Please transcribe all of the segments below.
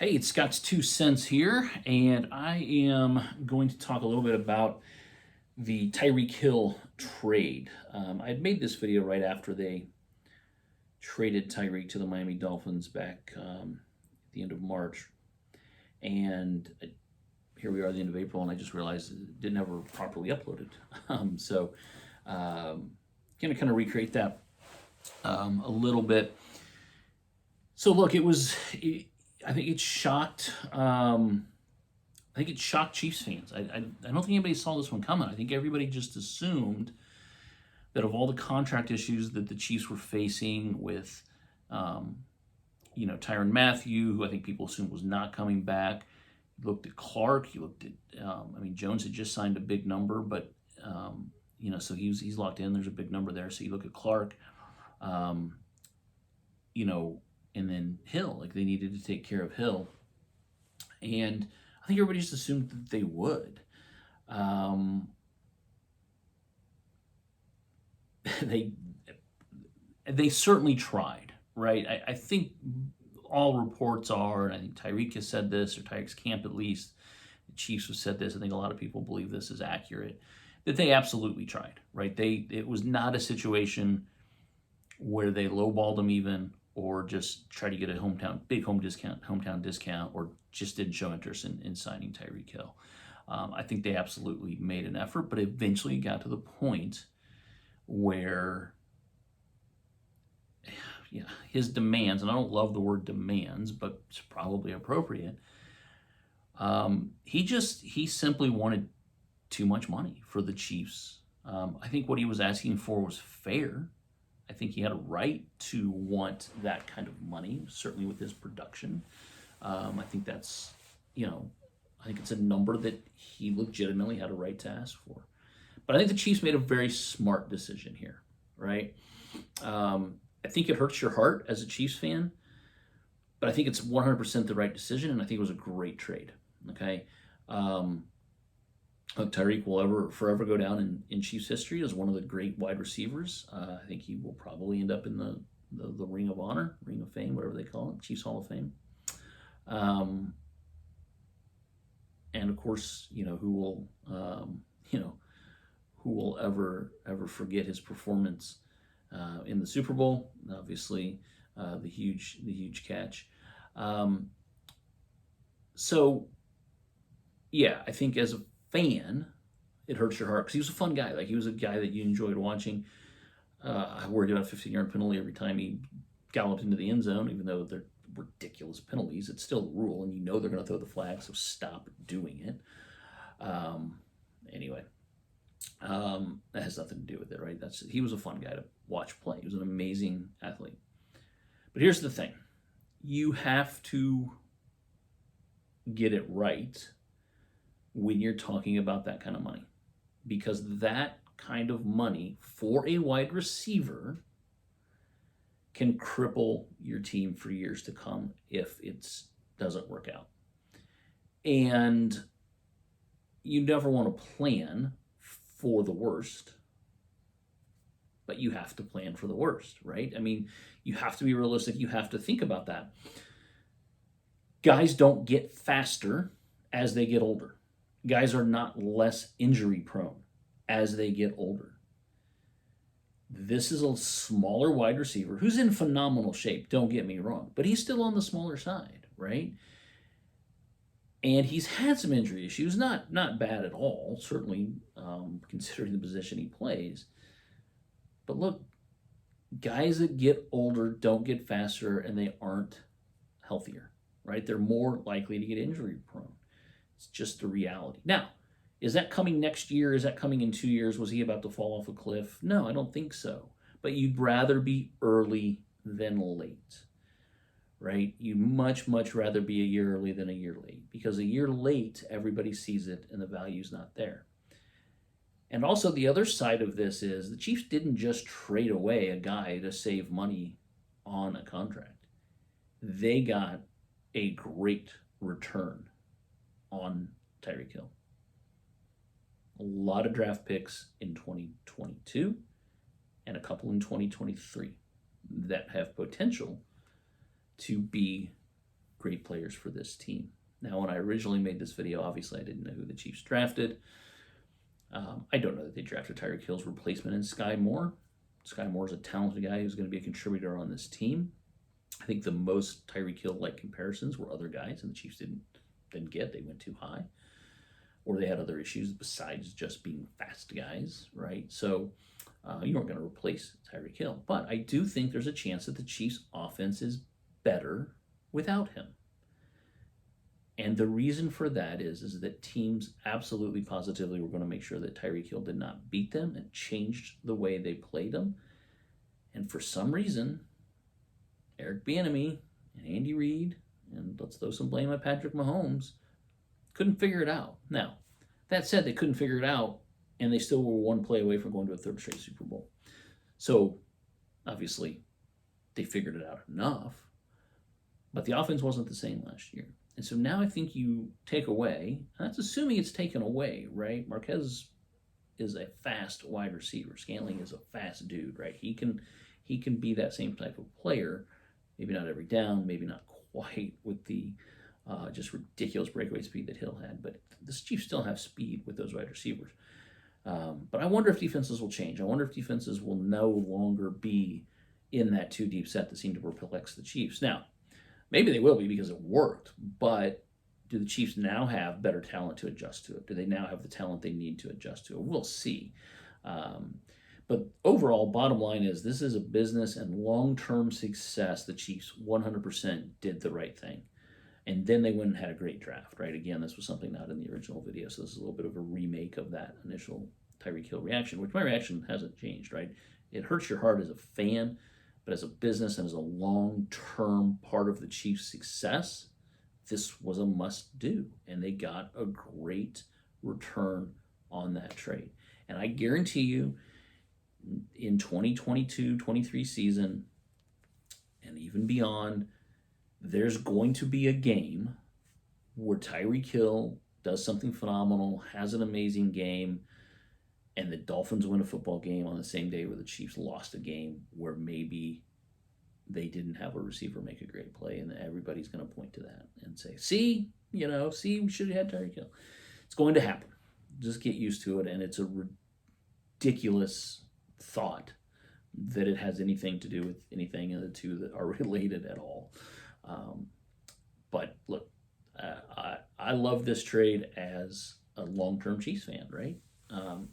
Hey, it's Scotts2Cents here, and I am going to talk a little bit about the Tyreek Hill trade. I had made this video right after they traded Tyreek to the Miami Dolphins back at the end of March, and here we are at the end of April, and I just realized it didn't ever properly uploaded. So, going to kind of recreate that a little bit. So, look, I think it shocked. I think it shocked Chiefs fans. I don't think anybody saw this one coming. I think everybody just assumed that of all the contract issues that the Chiefs were facing with, Tyrann Mathieu, who I think people assumed was not coming back. You looked at Clark. You looked at, Jones had just signed a big number, but so he's locked in. There's a big number there. So you look at Clark, and then Hill, like they needed to take care of Hill. And I think everybody just assumed that they would. They certainly tried, right? I think all reports are, and I think Tyreek has said this, or Tyreek's camp at least, the Chiefs have said this, I think a lot of people believe this is accurate, that they absolutely tried, right? It was not a situation where they lowballed them even, or just try to get a hometown discount, or just didn't show interest in signing Tyreek Hill. I think they absolutely made an effort, but eventually got to the point where his demands, and I don't love the word demands, but it's probably appropriate. He simply wanted too much money for the Chiefs. I think what he was asking for was fair. I think he had a right to want that kind of money, certainly with his production. I think that's, I think it's a number that he legitimately had a right to ask for. But I think the Chiefs made a very smart decision here, right? I think it hurts your heart as a Chiefs fan, but I think it's 100% the right decision, and I think it was a great trade, okay? Tyreek will forever go down in Chiefs history as one of the great wide receivers. I think he will probably end up in the Ring of Honor, Ring of Fame, whatever they call it, Chiefs Hall of Fame. And of course, who will ever forget his performance in the Super Bowl? Obviously, the huge catch. So, yeah, I think as a fan, it hurts your heart because he was a fun guy. Like, he was a guy that you enjoyed watching. I worried about a 15-yard penalty every time he galloped into the end zone, even though they're ridiculous penalties. It's still a rule, and they're going to throw the flag, so stop doing it. Anyway, that has nothing to do with it, right? He was a fun guy to watch play. He was an amazing athlete. But here's the thing. You have to get it right when you're talking about that kind of money, because that kind of money for a wide receiver can cripple your team for years to come if it doesn't work out. And you never want to plan for the worst, but you have to plan for the worst, right? I mean, you have to be realistic. You have to think about that. Guys don't get faster as they get older. Guys are not less injury prone as they get older. This is a smaller wide receiver who's in phenomenal shape, don't get me wrong, but he's still on the smaller side, right? And he's had some injury issues, not bad at all, certainly considering the position he plays. But look, guys that get older don't get faster, and they aren't healthier, right? They're more likely to get injury prone. It's just the reality. Now, is that coming next year? Is that coming in 2 years? Was he about to fall off a cliff? No, I don't think so. But you'd rather be early than late, right? You'd much rather be a year early than a year late, because a year late, everybody sees it and the value's not there. And also the other side of this is the Chiefs didn't just trade away a guy to save money on a contract. They got a great return on Tyreek Hill. A lot of draft picks in 2022 and a couple in 2023 that have potential to be great players for this team. Now, when I originally made this video, obviously I didn't know who the Chiefs drafted. I don't know that they drafted Tyreek Hill's replacement in Sky Moore. Sky Moore is a talented guy who's going to be a contributor on this team. I think the most Tyreek Hill-like comparisons were other guys, and the Chiefs didn't get. They went too high, or they had other issues besides just being fast guys, right? So you weren't going to replace Tyreek Hill. But I do think there's a chance that the Chiefs' offense is better without him. And the reason for that is that teams absolutely positively were going to make sure that Tyreek Hill did not beat them and changed the way they played them. And for some reason, Eric Bieniemy and Andy Reid, and let's throw some blame at Patrick Mahomes, couldn't figure it out. Now, that said, they couldn't figure it out, and they still were one play away from going to a third straight Super Bowl. So, obviously, they figured it out enough, but the offense wasn't the same last year. And so now I think you take away, and that's assuming it's taken away, right? Marquez is a fast wide receiver. Scantling is a fast dude, right? He can be that same type of player, maybe not every down, maybe not quite with the just ridiculous breakaway speed that Hill had, but the Chiefs still have speed with those wide receivers. But I wonder if defenses will change. I wonder if defenses will no longer be in that too deep set that seemed to perplex the Chiefs. Now, maybe they will be because it worked, but do the Chiefs now have better talent to adjust to it? Do they now have the talent they need to adjust to it? We'll see. But overall, bottom line is this is a business and long-term success. The Chiefs 100% did the right thing. And then they went and had a great draft, right? Again, this was something not in the original video, so this is a little bit of a remake of that initial Tyreek Hill reaction, which my reaction hasn't changed, right? It hurts your heart as a fan, but as a business and as a long-term part of the Chiefs' success, this was a must-do, and they got a great return on that trade. And I guarantee you, in 2022-23 season, and even beyond, there's going to be a game where Tyreek Hill does something phenomenal, has an amazing game, and the Dolphins win a football game on the same day where the Chiefs lost a game where maybe they didn't have a receiver make a great play, and everybody's going to point to that and say, see, we should have had Tyreek Hill. It's going to happen. Just get used to it, and it's a ridiculous thought that it has anything to do with anything of the two that are related at all. But look, I love this trade as a long-term Chiefs fan, right?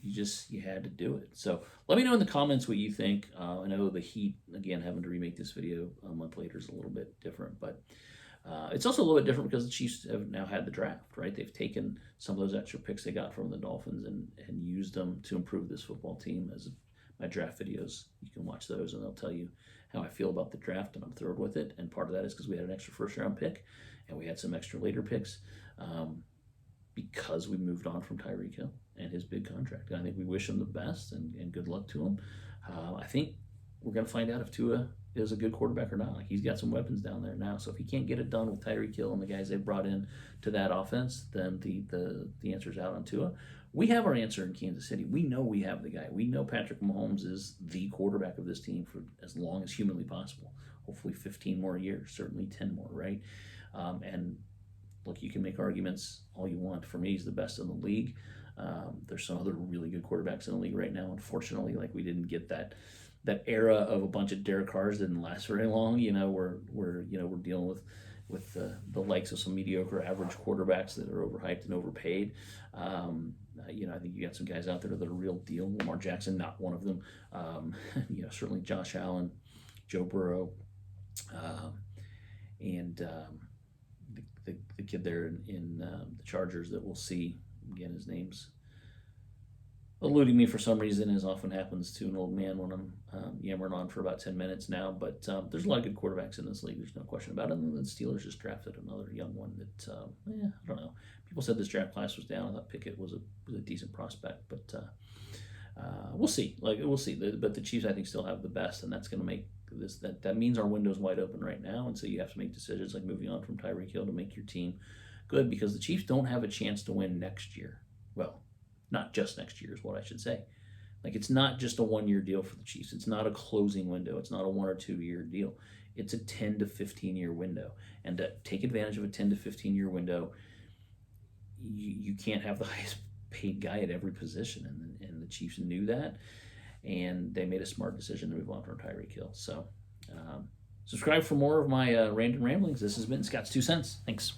You had to do it. So let me know in the comments what you think. I know the heat, again, having to remake this video a month later is a little bit different, but it's also a little bit different because the Chiefs have now had the draft, right? They've taken some of those extra picks they got from the Dolphins and used them to improve this football team. As my draft videos, you can watch those and they'll tell you how I feel about the draft, and I'm thrilled with it. And part of that is because we had an extra first-round pick, and we had some extra later picks because we moved on from Tyreek Hill and his big contract. And I think we wish him the best and good luck to him. I think we're going to find out if Tua is a good quarterback or not. Like, he's got some weapons down there now. So if he can't get it done with Tyreek Hill and the guys they brought in to that offense, then the answer's out on Tua. We have our answer in Kansas City. We know we have the guy. We know Patrick Mahomes is the quarterback of this team for as long as humanly possible. Hopefully 15 more years, certainly 10 more, right? And look, you can make arguments all you want. For me, he's the best in the league. There's some other really good quarterbacks in the league right now. Unfortunately, like, we didn't get that era of a bunch of Derek Carrs didn't last very long. We're dealing with the likes of some mediocre average quarterbacks that are overhyped and overpaid. I think you got some guys out there that are real deal. Lamar Jackson, not one of them. Certainly Josh Allen, Joe Burrow, and the kid there in the Chargers that we'll see. Again, his name's eluding me for some reason, as often happens to an old man when I'm yammering on for about 10 minutes now. But there's a lot of good quarterbacks in this league. There's no question about it. And the Steelers just drafted another young one that, I don't know. People said this draft class was down. I thought Pickett was a decent prospect. But we'll see. We'll see. But the Chiefs, I think, still have the best. And that's going to make this, that means our window's wide open right now. And so you have to make decisions like moving on from Tyreek Hill to make your team good, because the Chiefs don't have a chance to win next year. Well, not just next year is what I should say. Like, it's not just a one-year deal for the Chiefs. It's not a closing window. It's not a 1 or 2 year deal. It's a 10 to 15 year window. And to take advantage of a 10 to 15 year window, you can't have the highest paid guy at every position. And the Chiefs knew that. And they made a smart decision to move on from Tyreek Hill. So, subscribe for more of my random ramblings. This has been Scott's 2 Cents. Thanks.